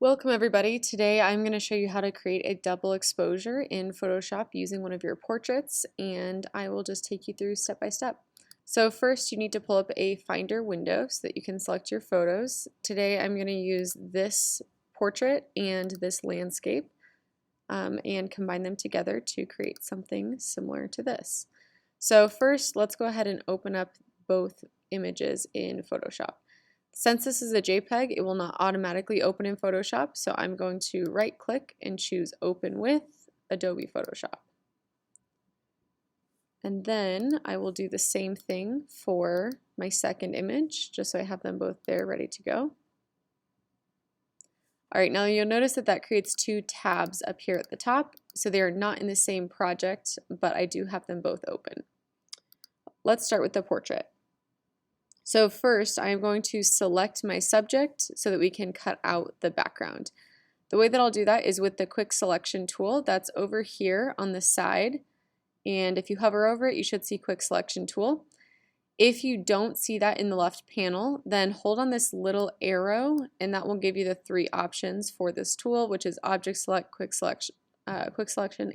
Welcome everybody. Today I'm going to show you how to create a double exposure in Photoshop using one of your portraits, and I will just take you through step by step. So first you need to pull up a Finder window so that you can select your photos. Today I'm going to use this portrait and this landscape and combine them together to create something similar to this. So first let's go ahead and open up both images in Photoshop. Since this is a JPEG, it will not automatically open in Photoshop, so I'm going to right click and choose Open with Adobe Photoshop. And then I will do the same thing for my second image, just so I have them both there ready to go. Alright, now you'll notice that that creates two tabs up here at the top, so they are not in the same project, but I do have them both open. Let's start with the portrait. So first, I'm going to select my subject so that we can cut out the background. The way that I'll do that is with the quick selection tool that's over here on the side. And if you hover over it, you should see quick selection tool. If you don't see that in the left panel, then hold on this little arrow and that will give you the three options for this tool, which is object select, quick selection,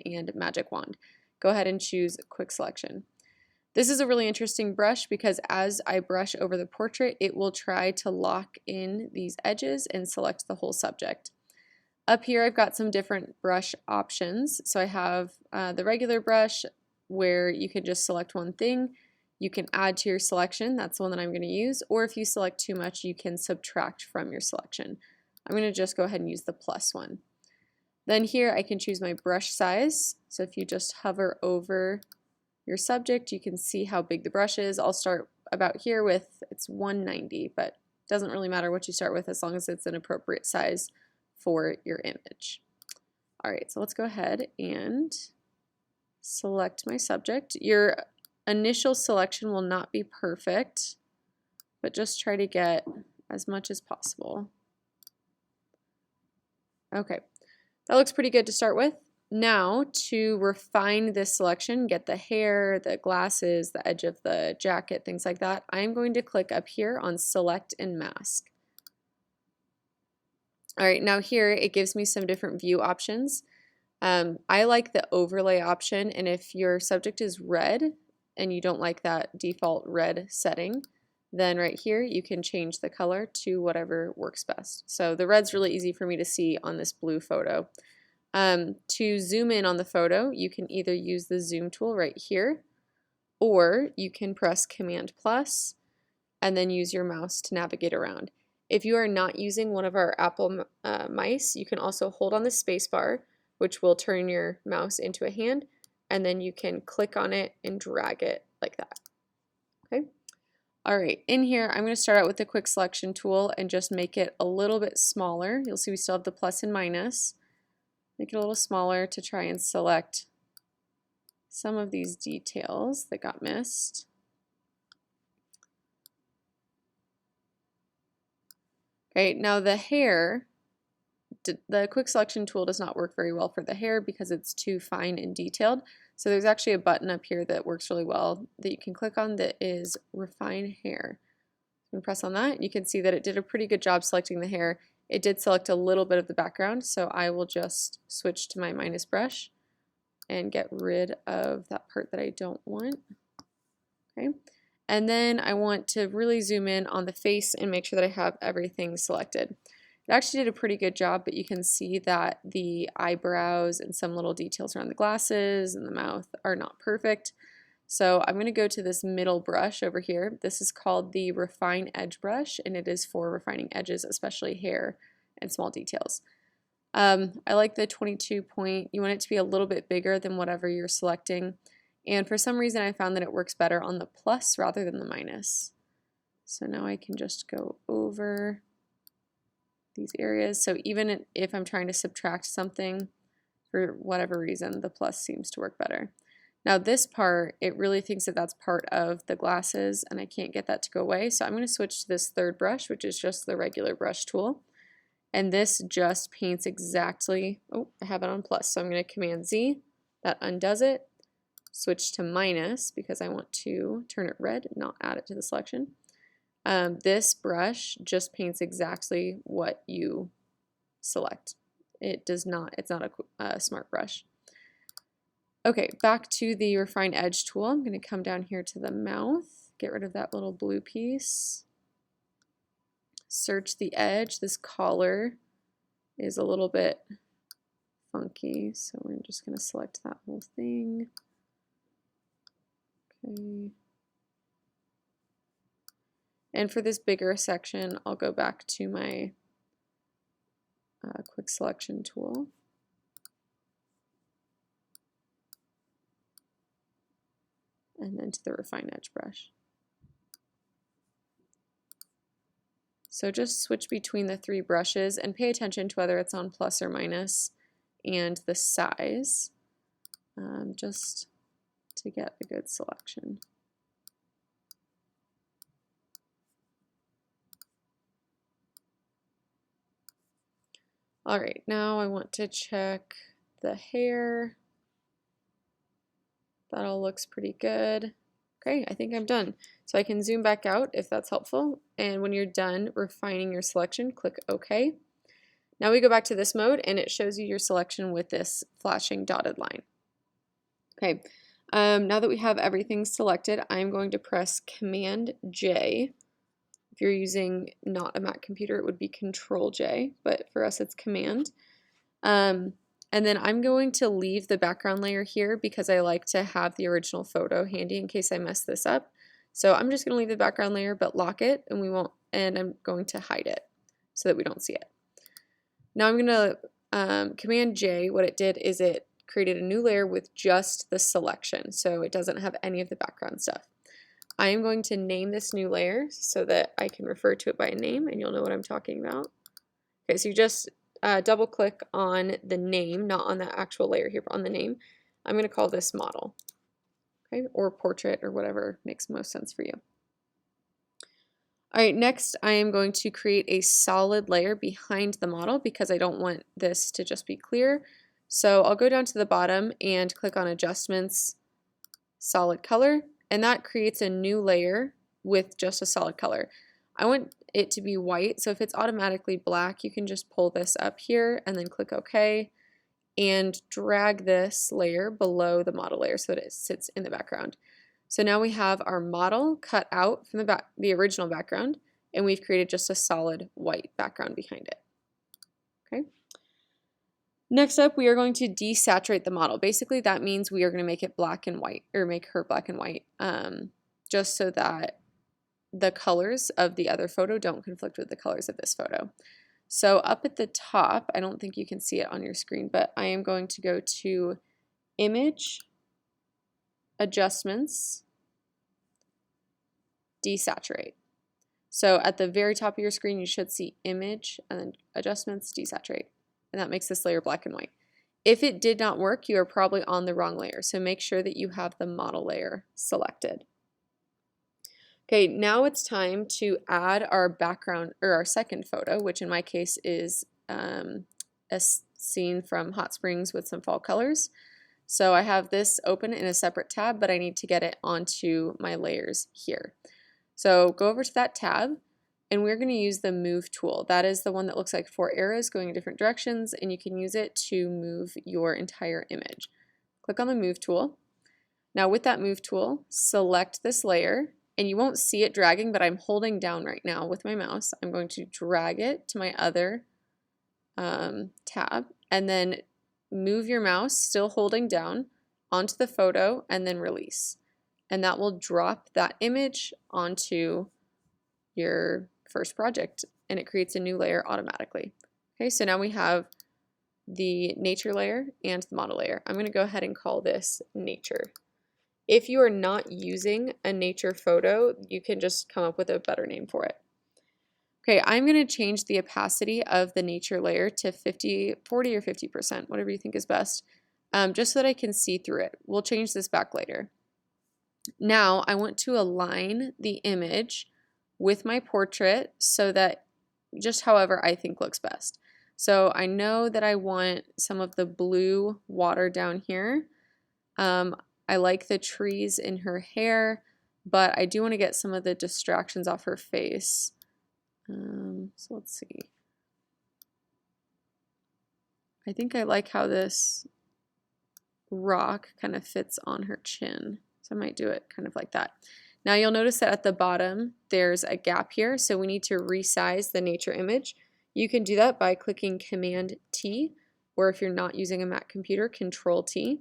and magic wand. Go ahead and choose quick selection. This is a really interesting brush because as I brush over the portrait, it will try to lock in these edges and select the whole subject. Up here I've got some different brush options. So I have the regular brush where you can just select one thing. You can add to your selection, that's the one that I'm going to use, or if you select too much you can subtract from your selection. I'm going to just go ahead and use the plus one. Then here I can choose my brush size, so if you just hover over your subject, you can see how big the brush is. I'll start about here with, it's 190, but it doesn't really matter what you start with as long as it's an appropriate size for your image. Alright, so let's go ahead and select my subject. Your initial selection will not be perfect, but just try to get as much as possible. Okay, that looks pretty good to start with. Now, to refine this selection, get the hair, the glasses, the edge of the jacket, things like that, I'm going to click up here on Select and Mask. Alright, now here it gives me some different view options. I like the overlay option, and if your subject is red and you don't like that default red setting, then right here you can change the color to whatever works best. So the red's really easy for me to see on this blue photo. To zoom in on the photo, you can either use the zoom tool right here, or you can press Command plus and then use your mouse to navigate around. If you are not using one of our Apple mice, you can also hold on the space bar, which will turn your mouse into a hand, and then you can click on it and drag it like that. Okay. Alright, in here I'm going to start out with the quick selection tool and just make it a little bit smaller. You'll see we still have the plus and minus. Make it a little smaller to try and select some of these details that got missed. Okay, now the hair, the quick selection tool does not work very well for the hair because it's too fine and detailed. So there's actually a button up here that works really well that you can click on that is Refine Hair. You can press on that. You can see that it did a pretty good job selecting the hair. It did select a little bit of the background, so I will just switch to my minus brush and get rid of that part that I don't want. Okay, and then I want to really zoom in on the face and make sure that I have everything selected. It actually did a pretty good job, but you can see that the eyebrows and some little details around the glasses and the mouth are not perfect. So I'm going to go to this middle brush over here. This is called the Refine Edge brush, and it is for refining edges, especially hair and small details. I like the 22 point. You want it to be a little bit bigger than whatever you're selecting. And for some reason I found that it works better on the plus rather than the minus. So now I can just go over these areas. So even if I'm trying to subtract something, for whatever reason, the plus seems to work better. Now this part, it really thinks that that's part of the glasses and I can't get that to go away. So I'm going to switch to this third brush, which is just the regular brush tool. And this just paints exactly, oh, I have it on plus. So I'm going to Command Z, that undoes it. Switch to minus because I want to turn it red, not add it to the selection. This brush just paints exactly what you select. It's not a smart brush. Okay, back to the refine edge tool. I'm going to come down here to the mouth, get rid of that little blue piece, search the edge. This collar is a little bit funky, so we're just going to select that whole thing. Okay. And for this bigger section, I'll go back to my quick selection tool. And then to the refine edge brush. So just switch between the 3 brushes and pay attention to whether it's on plus or minus and the size, just to get a good selection. All right, now I want to check the hair. That all looks pretty good. Okay, I think I'm done. So I can zoom back out if that's helpful. And when you're done refining your selection, click OK. Now we go back to this mode and it shows you your selection with this flashing dotted line. Okay, now that we have everything selected, I'm going to press Command J. If you're using not a Mac computer, it would be Control J, but for us it's Command. And then I'm going to leave the background layer here because I like to have the original photo handy in case I mess this up. So I'm just going to leave the background layer but lock it, and I'm going to hide it so that we don't see it. Now I'm going to Command J. What it did is it created a new layer with just the selection, so it doesn't have any of the background stuff. I am going to name this new layer so that I can refer to it by a name and you'll know what I'm talking about. Okay, so you just double click on the name, not on the actual layer here, but on the name. I'm going to call this model, okay, or portrait or whatever makes most sense for you. All right, next I am going to create a solid layer behind the model because I don't want this to just be clear. So I'll go down to the bottom and click on Adjustments, Solid Color, and that creates a new layer with just a solid color. I want it to be white, so if it's automatically black, you can just pull this up here and then click OK and drag this layer below the model layer so that it sits in the background. So now we have our model cut out from the original background, and we've created just a solid white background behind it. Okay. Next up, we are going to desaturate the model. Basically, that means we are going to make it black and white, or make her black and white, just so that the colors of the other photo don't conflict with the colors of this photo. So up at the top, I don't think you can see it on your screen, but I am going to go to Image, Adjustments, Desaturate. So at the very top of your screen, you should see Image and then Adjustments, Desaturate. And that makes this layer black and white. If it did not work, you are probably on the wrong layer. So make sure that you have the model layer selected. Okay, now it's time to add our background, or our second photo, which in my case is a scene from Hot Springs with some fall colors. So I have this open in a separate tab, but I need to get it onto my layers here. So go over to that tab, and we're going to use the Move tool. That is the one that looks like 4 arrows going in different directions, and you can use it to move your entire image. Click on the Move tool. Now with that Move tool, select this layer, and you won't see it dragging, but I'm holding down right now with my mouse. I'm going to drag it to my other tab, and then move your mouse, still holding down, onto the photo, and then release. And that will drop that image onto your first project, and it creates a new layer automatically. Okay, so now we have the nature layer and the model layer. I'm going to go ahead and call this nature. If you are not using a nature photo, you can just come up with a better name for it. Okay, I'm going to change the opacity of the nature layer to 40 or 50%, whatever you think is best, just so that I can see through it. We'll change this back later. Now I want to align the image with my portrait so that just however I think looks best. So I know that I want some of the blue water down here. I like the trees in her hair, but I do want to get some of the distractions off her face. So let's see. I think I like how this rock kind of fits on her chin. So I might do it kind of like that. Now you'll notice that at the bottom there's a gap here, so we need to resize the nature image. You can do that by clicking Command T, or if you're not using a Mac computer, Control T,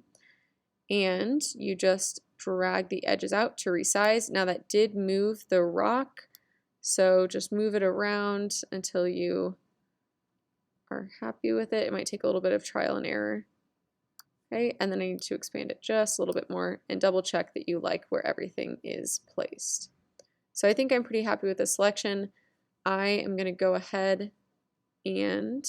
and you just drag the edges out to resize. Now that did move the rock, so just move it around until you are happy with it. It might take a little bit of trial and error. Okay, and then I need to expand it just a little bit more and double check that you like where everything is placed. So I think I'm pretty happy with this selection. I am going to go ahead and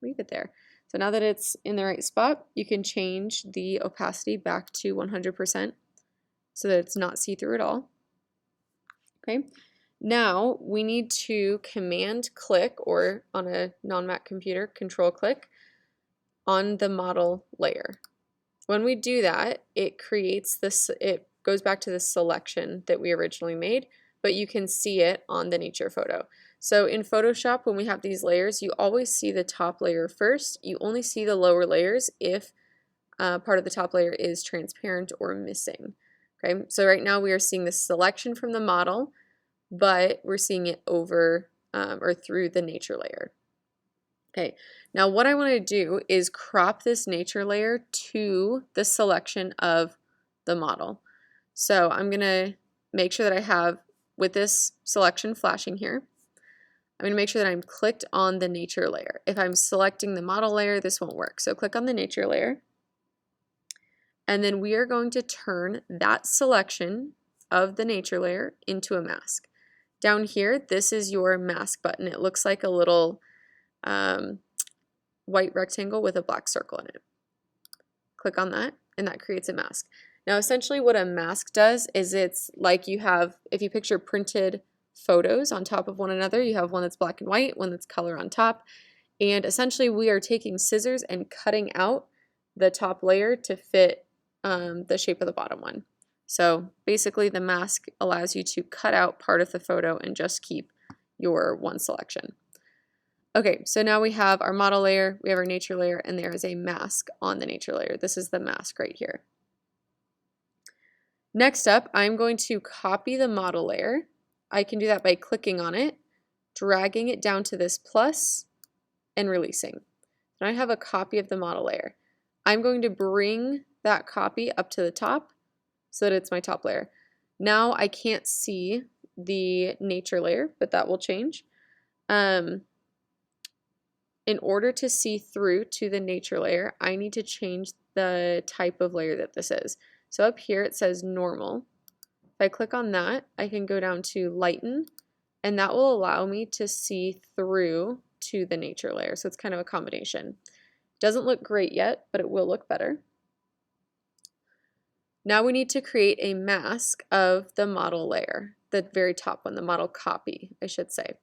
leave it there. So now that it's in the right spot, you can change the opacity back to 100% so that it's not see-through at all. Okay, now we need to Command click, or on a non-Mac computer, Control click on the model layer. When we do that, it creates this, it goes back to the selection that we originally made, but you can see it on the nature photo. So in Photoshop, when we have these layers, you always see the top layer first. You only see the lower layers if part of the top layer is transparent or missing. Okay, so right now we are seeing the selection from the model, but we're seeing it over or through the nature layer. Okay, now what I want to do is crop this nature layer to the selection of the model. So I'm going to make sure that I have, with this selection flashing here, I'm going to make sure that I'm clicked on the nature layer. If I'm selecting the model layer, this won't work. So click on the nature layer, and then we are going to turn that selection of the nature layer into a mask. Down here, this is your mask button. It looks like a little white rectangle with a black circle in it. Click on that, and that creates a mask. Now, essentially what a mask does is it's like you have, if you picture printed photos on top of one another, you have one that's black and white, one that's color on top, and essentially we are taking scissors and cutting out the top layer to fit the shape of the bottom one. So basically the mask allows you to cut out part of the photo and just keep your one selection. Okay, so now we have our model layer, we have our nature layer, and there is a mask on the nature layer. This is the mask right here. Next up, I'm going to copy the model layer. I can do that by clicking on it, dragging it down to this plus, and releasing. Now I have a copy of the model layer. I'm going to bring that copy up to the top so that it's my top layer. Now I can't see the nature layer, but that will change. In order to see through to the nature layer, I need to change the type of layer that this is. So up here it says normal. If I click on that, I can go down to lighten, and that will allow me to see through to the nature layer. So it's kind of a combination. Doesn't look great yet, but it will look better. Now we need to create a mask of the model layer, the very top one, the model copy, I should say.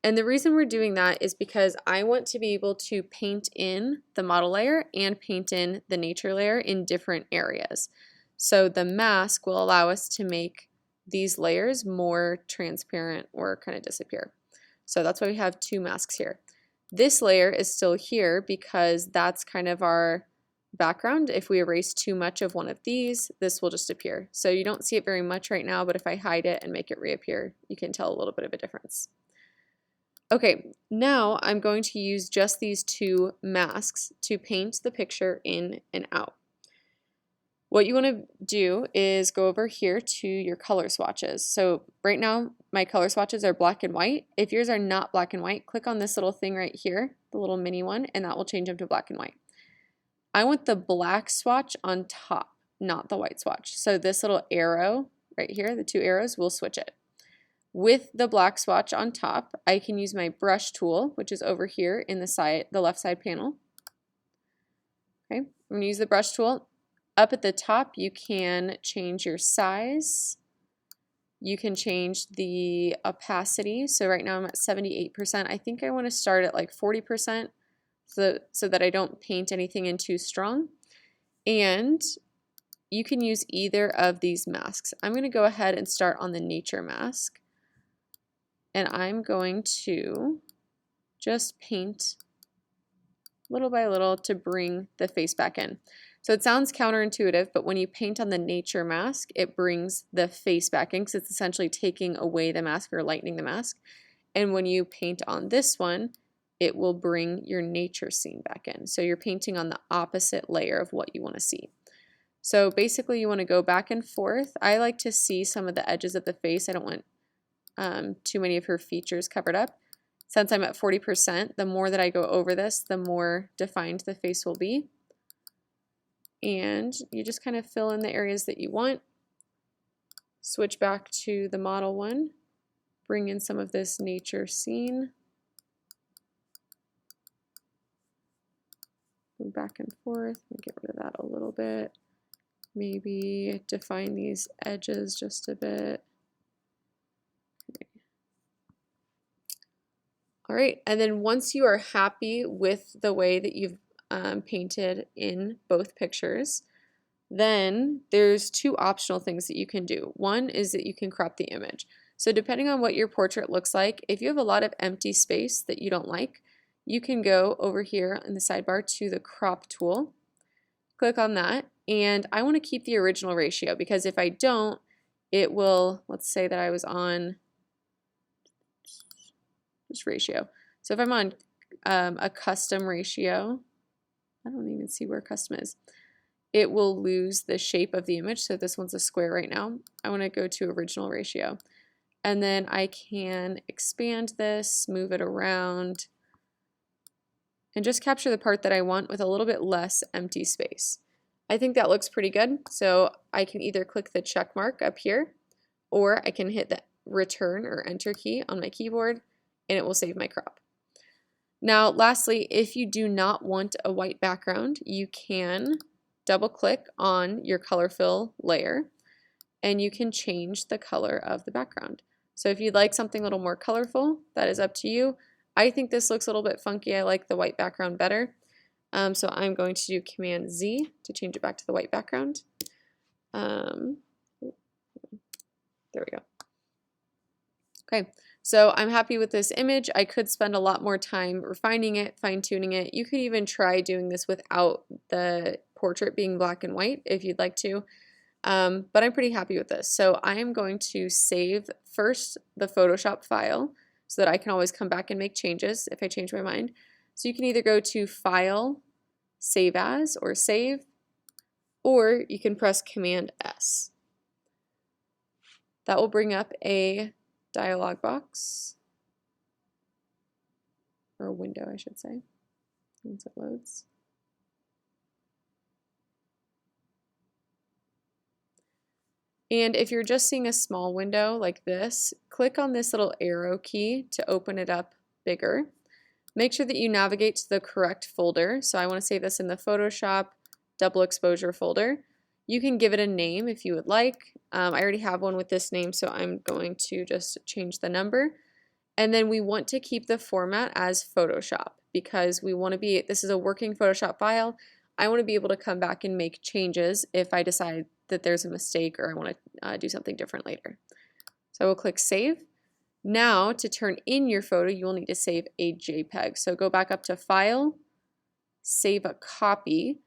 And the reason we're doing that is because I want to be able to paint in the model layer and paint in the nature layer in different areas. So the mask will allow us to make these layers more transparent or kind of disappear. So that's why we have two masks here. This layer is still here because that's kind of our background. If we erase too much of one of these, this will just appear. So you don't see it very much right now, but if I hide it and make it reappear, you can tell a little bit of a difference. Okay, now I'm going to use just these two masks to paint the picture in and out. What you want to do is go over here to your color swatches. So right now my color swatches are black and white. If yours are not black and white, click on this little thing right here, the little mini one, and that will change them to black and white. I want the black swatch on top, not the white swatch. So this little arrow right here, the two arrows, will switch it. With the black swatch on top, I can use my brush tool, which is over here in the left side panel. Okay, I'm going to use the brush tool. Up at the top, you can change your size. You can change the opacity. So right now I'm at 78%. I think I want to start at like 40% so that I don't paint anything in too strong. And you can use either of these masks. I'm going to go ahead and start on the nature mask. And I'm going to just paint little by little to bring the face back in. So it sounds counterintuitive, but when you paint on the nature mask, it brings the face back in because it's essentially taking away the mask or lightening the mask. And when you paint on this one, it will bring your nature scene back in. So you're painting on the opposite layer of what you want to see. So basically you want to go back and forth. I like to see some of the edges of the face. I don't want too many of her features covered up. Since I'm at 40%, the more that I go over this, the more defined the face will be. And you just kind of fill in the areas that you want. Switch back to the model one. Bring in some of this nature scene. Move back and forth. Get rid of that a little bit. Maybe define these edges just a bit. Okay. All right, and then once you are happy with the way that you've painted in both pictures, then there's two optional things that you can do. One is that you can crop the image. So depending on what your portrait looks like, if you have a lot of empty space that you don't like, you can go over here in the sidebar to the crop tool, click on that, and I want to keep the original ratio because if I don't, it will, let's say that I was on this ratio. So if I'm on a custom ratio, I don't even see where custom is, it will lose the shape of the image. So this one's a square right now. I want to go to original ratio. And then I can expand this, move it around, and just capture the part that I want with a little bit less empty space. I think that looks pretty good. So I can either click the check mark up here, or I can hit the return or enter key on my keyboard, and it will save my crop. Now, lastly, if you do not want a white background, you can double click on your color fill layer, and you can change the color of the background. So if you'd like something a little more colorful, that is up to you. I think this looks a little bit funky. I like the white background better. So I'm going to do Command Z to change it back to the white background. There we go. Okay, so I'm happy with this image. I could spend a lot more time refining it, fine-tuning it. You could even try doing this without the portrait being black and white if you'd like to. But I'm pretty happy with this. So I am going to save first the Photoshop file so that I can always come back and make changes if I change my mind. So you can either go to File, Save As, or Save, or you can press Command S. That will bring up a dialog box, or a window, I should say, once it loads. And if you're just seeing a small window like this, click on this little arrow key to open it up bigger. Make sure that you navigate to the correct folder. So I want to save this in the Photoshop double exposure folder. You can give it a name if you would like. I already have one with this name, so I'm going to just change the number. And then we want to keep the format as Photoshop because we want to be, this is a working Photoshop file. I want to be able to come back and make changes if I decide that there's a mistake or I want to do something different later. So I will click Save. Now to turn in your photo, you will need to save a JPEG. So go back up to File, Save a Copy.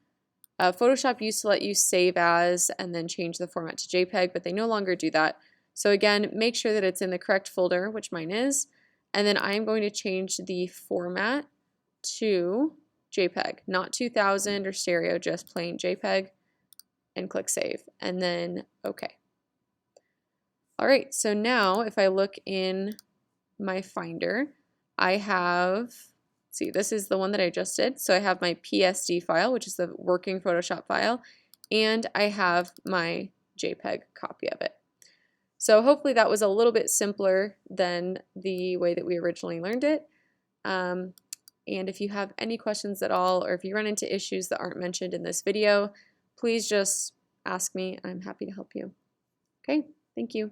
Photoshop used to let you save as and then change the format to JPEG, but they no longer do that. So again, make sure that it's in the correct folder, which mine is, and then I'm going to change the format to JPEG, not 2000 or stereo, just plain JPEG, and click Save, and then OK. All right, so now if I look in my Finder, I have, see, this is the one that I just did. So I have my PSD file, which is the working Photoshop file, and I have my JPEG copy of it. So hopefully that was a little bit simpler than the way that we originally learned it. And if you have any questions at all, or if you run into issues that aren't mentioned in this video, please just ask me. I'm happy to help you. Okay, thank you.